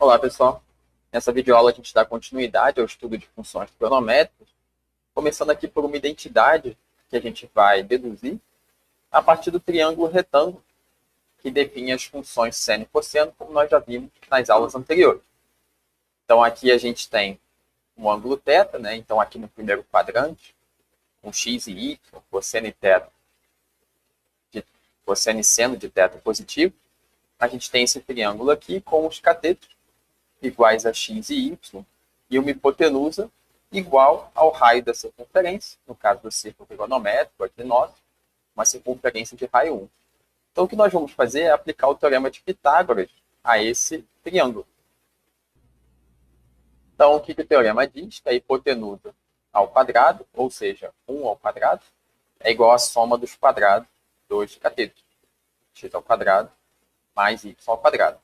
Olá, pessoal. Nessa videoaula a gente dá continuidade ao estudo de funções trigonométricas, começando aqui por uma identidade que a gente vai deduzir a partir do triângulo retângulo, que define as funções seno e cosseno, como nós já vimos nas aulas anteriores. Então aqui a gente tem um ângulo θ, né? Então aqui no primeiro quadrante, um x e y, cosseno e θ, cosseno e seno de θ positivo. A gente tem esse triângulo aqui com os catetos iguais a x e y, e uma hipotenusa igual ao raio da circunferência, no caso do círculo trigonométrico, aqui 9, uma circunferência de raio 1. Então, o que nós vamos fazer é aplicar o teorema de Pitágoras a esse triângulo. Então, o que o teorema diz? Que a hipotenusa ao quadrado, ou seja, 1 ao quadrado, é igual à soma dos quadrados dos catetos. X ao quadrado mais y ao quadrado.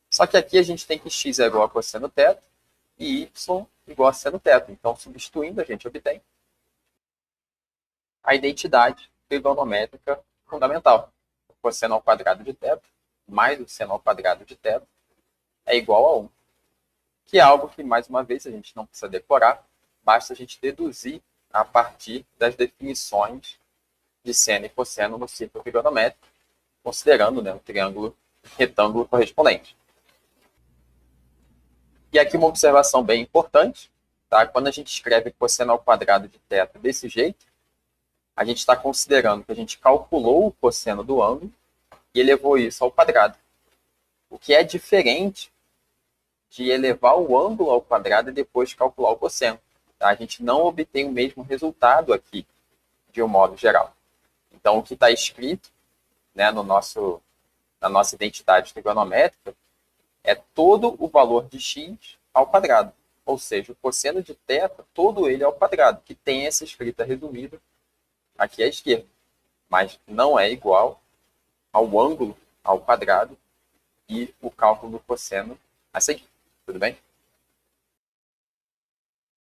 Só que aqui a gente tem que x é igual a cosseno θ e y igual a seno θ. Então, substituindo, a gente obtém a identidade trigonométrica fundamental. O cosseno ao quadrado de θ mais o seno ao quadrado de θ é igual a 1. Que é algo que, mais uma vez, a gente não precisa decorar, basta a gente deduzir a partir das definições de seno e cosseno no círculo trigonométrico, considerando, né, o triângulo retângulo correspondente. E aqui uma observação bem importante, tá? Quando a gente escreve cosseno ao quadrado de θ desse jeito, a gente está considerando que a gente calculou o cosseno do ângulo e elevou isso ao quadrado. O que é diferente de elevar o ângulo ao quadrado e depois calcular o cosseno. Tá? A gente não obtém o mesmo resultado aqui, de um modo geral. Então, o que está escrito, né, na nossa identidade trigonométrica é todo o valor de x ao quadrado. Ou seja, o cosseno de θ, todo ele ao quadrado, que tem essa escrita resumida aqui à esquerda. Mas não é igual ao ângulo ao quadrado e o cálculo do cosseno a seguir. Tudo bem?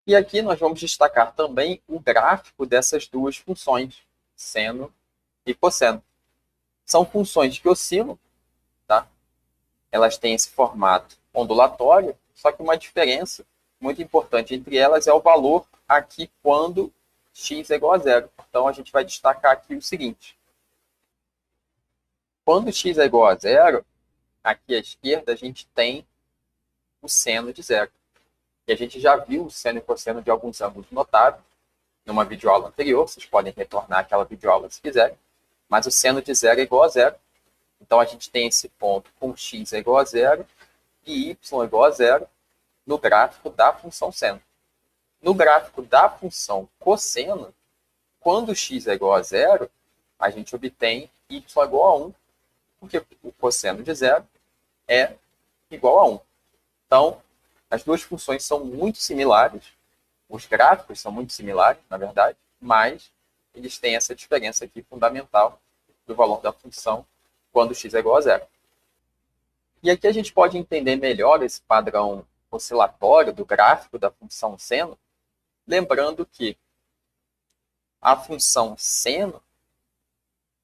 E aqui nós vamos destacar também o gráfico dessas duas funções, seno e cosseno. São funções que oscilam, tá? Elas têm esse formato ondulatório, só que uma diferença muito importante entre elas é o valor aqui quando x é igual a zero. Então, a gente vai destacar aqui o seguinte. Quando x é igual a zero, aqui à esquerda a gente tem o seno de zero. E a gente já viu o seno e cosseno de alguns ângulos notáveis numa videoaula anterior. Vocês podem retornar aquela videoaula se quiserem. Mas o seno de zero é igual a zero. Então, a gente tem esse ponto com x é igual a zero e y é igual a zero no gráfico da função seno. No gráfico da função cosseno, quando x é igual a zero, a gente obtém y igual a 1, porque o cosseno de zero é igual a 1. Então, as duas funções são muito similares, os gráficos são muito similares, na verdade, mas eles têm essa diferença aqui fundamental do valor da função quando x é igual a zero. E aqui a gente pode entender melhor esse padrão oscilatório do gráfico da função seno, lembrando que a função seno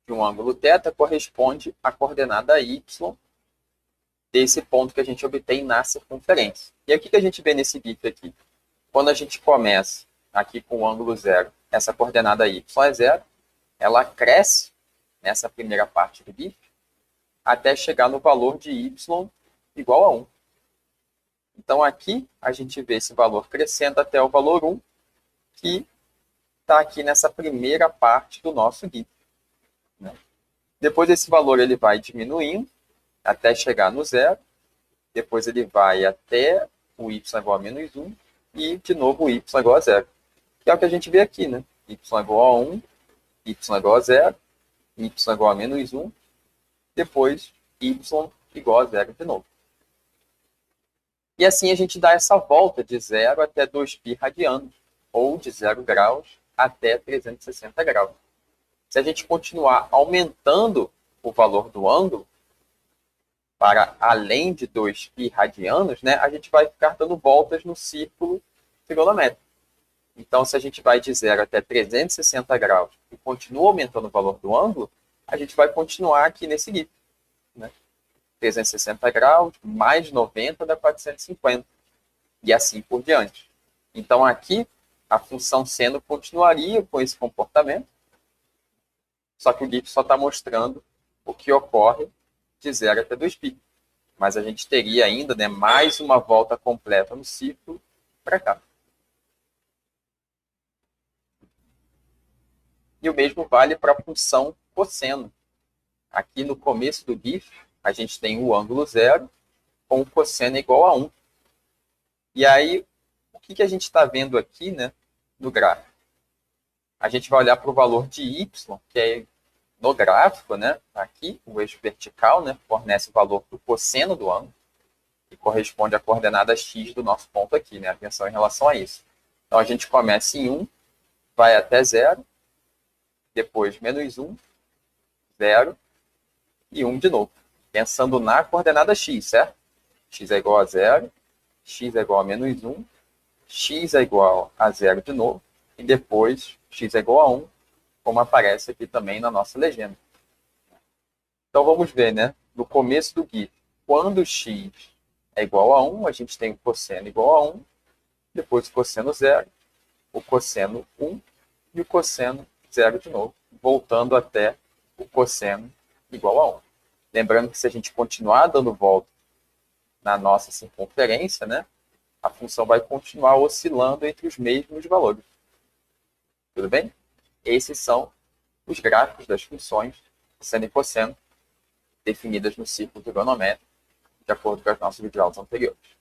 de um ângulo θ corresponde à coordenada y desse ponto que a gente obtém na circunferência. E aqui que a gente vê nesse GIF aqui? Quando a gente começa aqui com o ângulo zero, essa coordenada y é zero, ela cresce nessa primeira parte do GIF até chegar no valor de y igual a 1. Então, aqui a gente vê esse valor crescendo até o valor 1, que está aqui nessa primeira parte do nosso GIF. Né? Depois, esse valor ele vai diminuindo até chegar no zero. Depois, ele vai até o y igual a menos 1 e, de novo, o y igual a zero. Que é o que a gente vê aqui, né? Y igual a 1, y igual a zero, y igual a menos 1, depois y igual a zero de novo. E assim a gente dá essa volta de 0 até 2π radianos, ou de 0 graus até 360 graus. Se a gente continuar aumentando o valor do ângulo para além de 2π radianos, né, a gente vai ficar dando voltas no círculo trigonométrico. Então, se a gente vai de 0 até 360 graus e continua aumentando o valor do ângulo, a gente vai continuar aqui nesse GIF. Né? 360 graus, mais 90 dá 450. E assim por diante. Então, aqui, a função seno continuaria com esse comportamento, só que o GIF só está mostrando o que ocorre de 0 até 2π. Mas a gente teria ainda, né, mais uma volta completa no ciclo para cá. E o mesmo vale para a função cosseno. Aqui no começo do GIF, a gente tem o ângulo 0 com o cosseno igual a 1. E aí, o que a gente está vendo aqui, né, no gráfico? A gente vai olhar para o valor de y, que é no gráfico, né, aqui, o eixo vertical, né, fornece o valor do cosseno do ângulo, que corresponde à coordenada x do nosso ponto aqui, né, atenção em relação a isso. Então, a gente começa em 1, vai até 0, depois menos 1, 0 e 1 de novo. Pensando na coordenada x, certo? X é igual a 0, x é igual a menos 1, x é igual a 0 de novo, e depois x é igual a 1, como aparece aqui também na nossa legenda. Então vamos ver, né? No começo do GIF, quando x é igual a 1, a gente tem o cosseno igual a 1, depois o cosseno 0, o cosseno 1 e o cosseno 0 de novo, voltando até o cosseno igual a 1. Lembrando que se a gente continuar dando volta na nossa circunferência, né, a função vai continuar oscilando entre os mesmos valores. Tudo bem? Esses são os gráficos das funções seno e cosseno definidas no ciclo trigonométrico, de acordo com as nossas videoaulas anteriores.